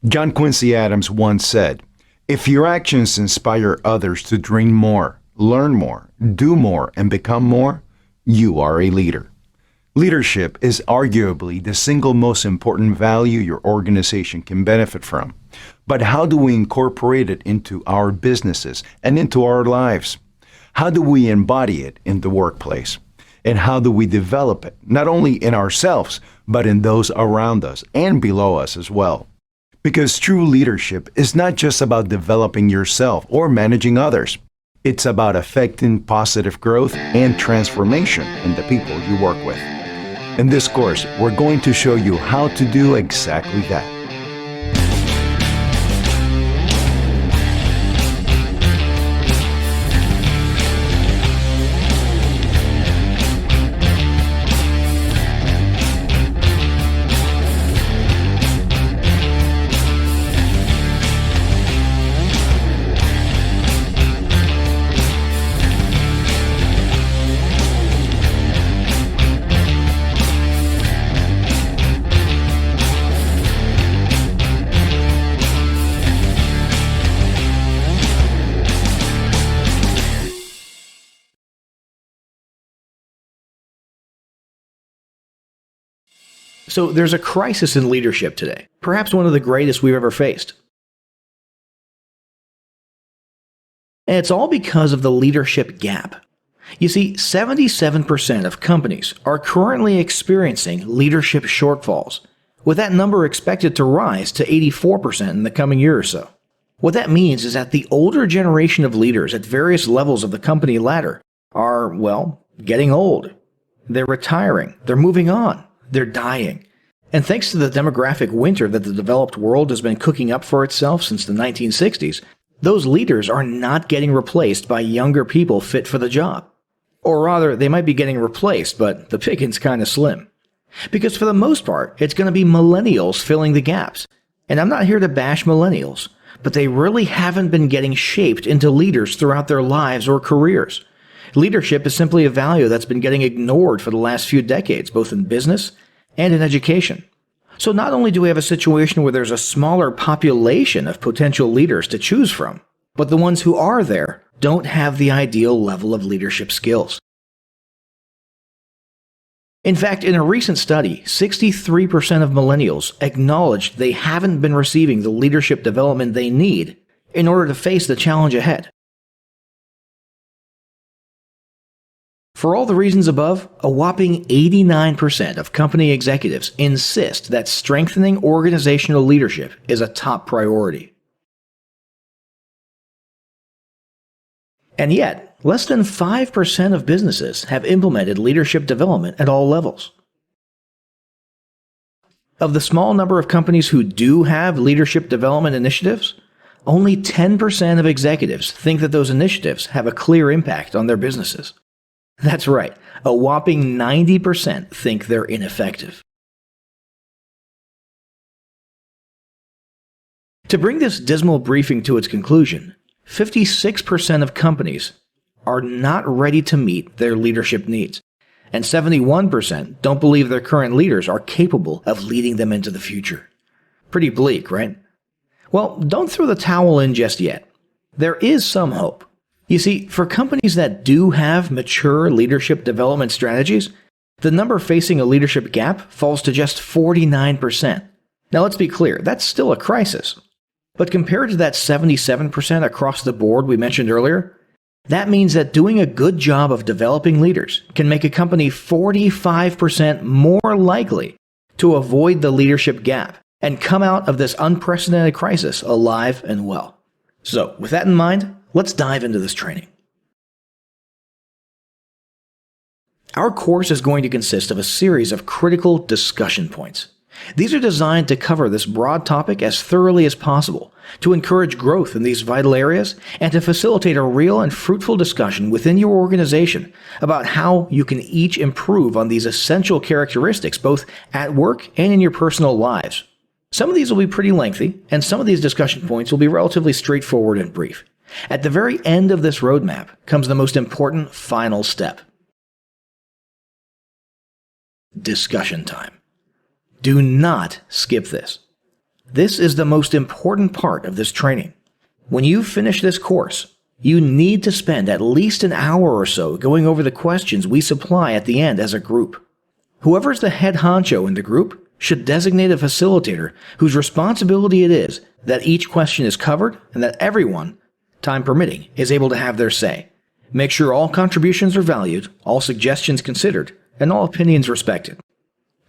John Quincy Adams once said, "If your actions inspire others to dream more, learn more, do more, and become more, you are a leader." Leadership is arguably the single most important value your organization can benefit from. But how do we incorporate it into our businesses and into our lives? How do we embody it in the workplace? And how do we develop it, not only in ourselves, but in those around us and below us as well? Because true leadership is not just about developing yourself or managing others. It's about affecting positive growth and transformation in the people you work with. In this course, we're going to show you how to do exactly that. So there's a crisis in leadership today, perhaps one of the greatest we've ever faced. And it's all because of the leadership gap. You see, 77% of companies are currently experiencing leadership shortfalls, with that number expected to rise to 84% in the coming year or so. What that means is that the older generation of leaders at various levels of the company ladder are, well, getting old. They're retiring. They're moving on. They're dying. And thanks to the demographic winter that the developed world has been cooking up for itself since the 1960s, those leaders are not getting replaced by younger people fit for the job. Or rather, they might be getting replaced, but the pickings kind of slim. Because for the most part, it's going to be millennials filling the gaps. And I'm not here to bash millennials, but they really haven't been getting shaped into leaders throughout their lives or careers. Leadership is simply a value that's been getting ignored for the last few decades, both in business and in education. So not only do we have a situation where there's a smaller population of potential leaders to choose from, but the ones who are there don't have the ideal level of leadership skills. In fact, in a recent study, 63% of millennials acknowledged they haven't been receiving the leadership development they need in order to face the challenge ahead. For all the reasons above, a whopping 89% of company executives insist that strengthening organizational leadership is a top priority. And yet, less than 5% of businesses have implemented leadership development at all levels. Of the small number of companies who do have leadership development initiatives, only 10% of executives think that those initiatives have a clear impact on their businesses. That's right, a whopping 90% think they're ineffective. To bring this dismal briefing to its conclusion, 56% of companies are not ready to meet their leadership needs, and 71% don't believe their current leaders are capable of leading them into the future. Pretty bleak, right? Well, don't throw the towel in just yet. There is some hope. You see, for companies that do have mature leadership development strategies, the number facing a leadership gap falls to just 49%. Now let's be clear, that's still a crisis. But compared to that 77% across the board we mentioned earlier, that means that doing a good job of developing leaders can make a company 45% more likely to avoid the leadership gap and come out of this unprecedented crisis alive and well. So, with that in mind, let's dive into this training. Our course is going to consist of a series of critical discussion points. These are designed to cover this broad topic as thoroughly as possible, to encourage growth in these vital areas, and to facilitate a real and fruitful discussion within your organization about how you can each improve on these essential characteristics both at work and in your personal lives. Some of these will be pretty lengthy, and some of these discussion points will be relatively straightforward and brief. At the very end of this roadmap comes the most important final step. Discussion time. Do not skip this. This is the most important part of this training. When you finish this course, you need to spend at least an hour or so going over the questions we supply at the end as a group. Whoever's the head honcho in the group should designate a facilitator whose responsibility it is that each question is covered and that everyone, time permitting, is able to have their say. Make sure all contributions are valued, all suggestions considered, and all opinions respected.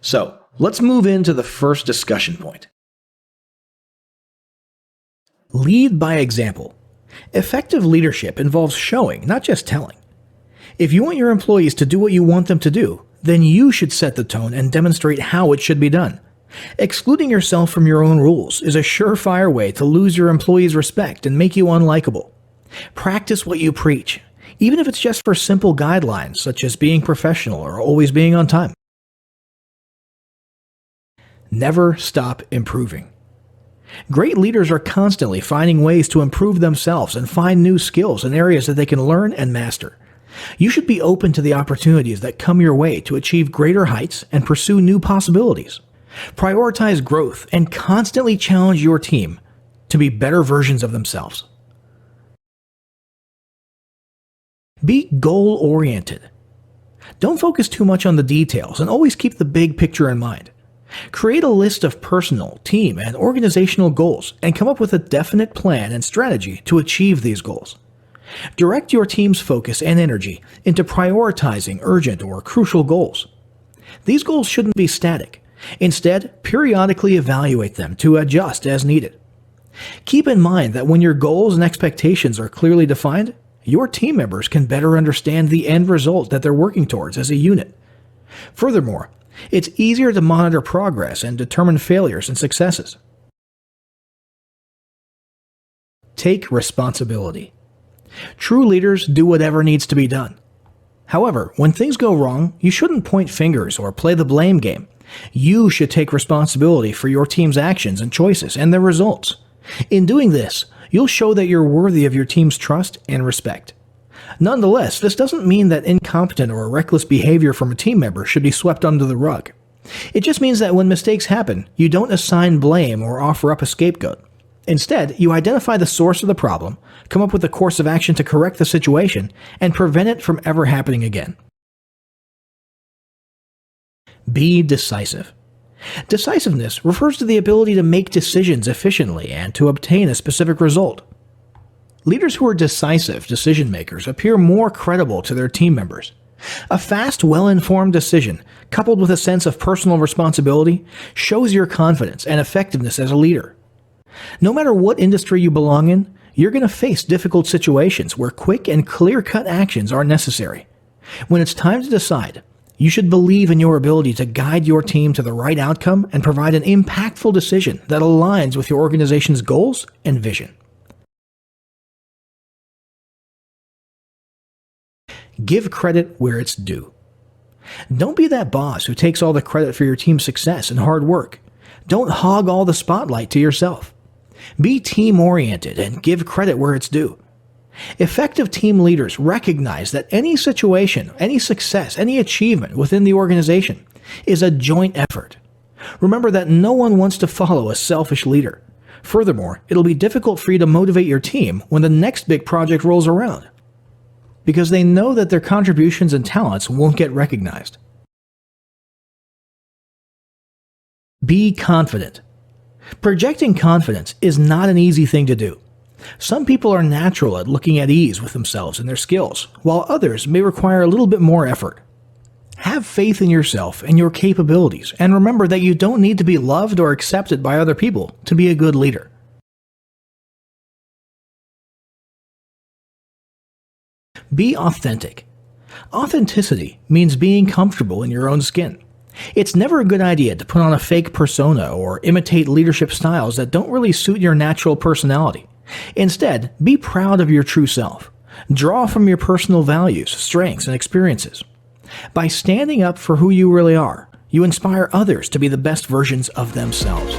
So, let's move into the first discussion point. Lead by example. Effective leadership involves showing, not just telling. If you want your employees to do what you want them to do, then you should set the tone and demonstrate how it should be done. Excluding yourself from your own rules is a surefire way to lose your employees' respect and make you unlikable. Practice what you preach, even if it's just for simple guidelines such as being professional or always being on time. Never stop improving. Great leaders are constantly finding ways to improve themselves and find new skills in areas that they can learn and master. You should be open to the opportunities that come your way to achieve greater heights and pursue new possibilities. Prioritize growth and constantly challenge your team to be better versions of themselves. Be goal-oriented. Don't focus too much on the details and always keep the big picture in mind. Create a list of personal, team, and organizational goals and come up with a definite plan and strategy to achieve these goals. Direct your team's focus and energy into prioritizing urgent or crucial goals. These goals shouldn't be static. Instead, periodically evaluate them to adjust as needed. Keep in mind that when your goals and expectations are clearly defined, your team members can better understand the end result that they're working towards as a unit. Furthermore, it's easier to monitor progress and determine failures and successes. Take responsibility. True leaders do whatever needs to be done. However, when things go wrong, you shouldn't point fingers or play the blame game. You should take responsibility for your team's actions and choices and their results. In doing this, you'll show that you're worthy of your team's trust and respect. Nonetheless, this doesn't mean that incompetent or reckless behavior from a team member should be swept under the rug. It just means that when mistakes happen, you don't assign blame or offer up a scapegoat. Instead, you identify the source of the problem, come up with a course of action to correct the situation, and prevent it from ever happening again. Be decisive. Decisiveness refers to the ability to make decisions efficiently and to obtain a specific result. Leaders who are decisive decision makers appear more credible to their team members. A fast, well-informed decision, coupled with a sense of personal responsibility, shows your confidence and effectiveness as a leader. No matter what industry you belong in, you're going to face difficult situations where quick and clear-cut actions are necessary. When it's time to decide, you should believe in your ability to guide your team to the right outcome and provide an impactful decision that aligns with your organization's goals and vision. Give credit where it's due. Don't be that boss who takes all the credit for your team's success and hard work. Don't hog all the spotlight to yourself. Be team-oriented and give credit where it's due. Effective team leaders recognize that any situation, any success, any achievement within the organization is a joint effort. Remember that no one wants to follow a selfish leader. Furthermore, it'll be difficult for you to motivate your team when the next big project rolls around, because they know that their contributions and talents won't get recognized. Be confident. Projecting confidence is not an easy thing to do. Some people are natural at looking at ease with themselves and their skills, while others may require a little bit more effort. Have faith in yourself and your capabilities, and remember that you don't need to be loved or accepted by other people to be a good leader. Be authentic. Authenticity means being comfortable in your own skin. It's never a good idea to put on a fake persona or imitate leadership styles that don't really suit your natural personality. Instead, be proud of your true self. Draw from your personal values, strengths, and experiences. By standing up for who you really are, you inspire others to be the best versions of themselves.